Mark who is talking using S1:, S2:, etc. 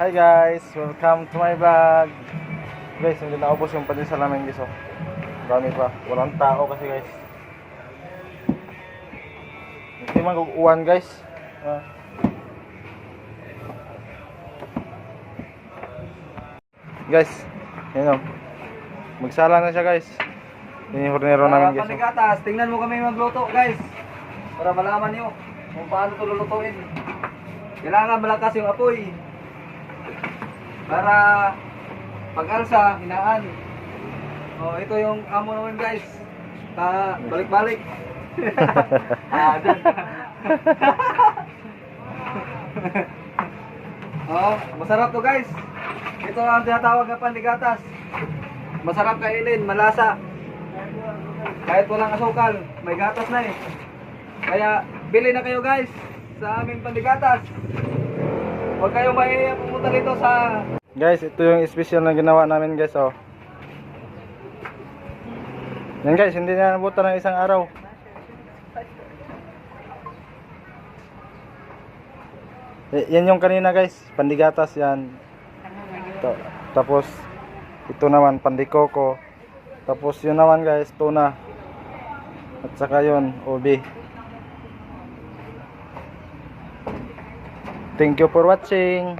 S1: Hi guys, welcome to my vlog. Guys, hindi naubos yung pandesal namin guys. Dami pa, walang tao kasi guys. Hindi man guguan guys. Guys, yun o. Magsala na siya guys. Yun yung hornero namin guys.
S2: Pandigatas, tingnan mo kami magluto guys. Para malaman nyo kung paano ito lulutuin. Kailangan malakas yung apoy. Para pag-alsa, hinaan. Oh, ito yung amo naman guys. Balik-balik. Dyan. Oh, masarap to guys. Ito ang tinatawag na pandigatas. Masarap kainin, malasa. Kahit walang asukal, may gatas na eh. Kaya bili na kayo guys sa aming pandigatas. Huwag kayong mahihiya pumunta dito sa...
S1: Guys, ito yung special na ginawa namin guys oh. Yan guys, hindi na nabutan ng isang araw. Yan yung kanina guys, pandigatas yan. Tapos ito naman pandikoko. Tapos yun naman guys, tuna. At saka yun, ubi. Thank you for watching.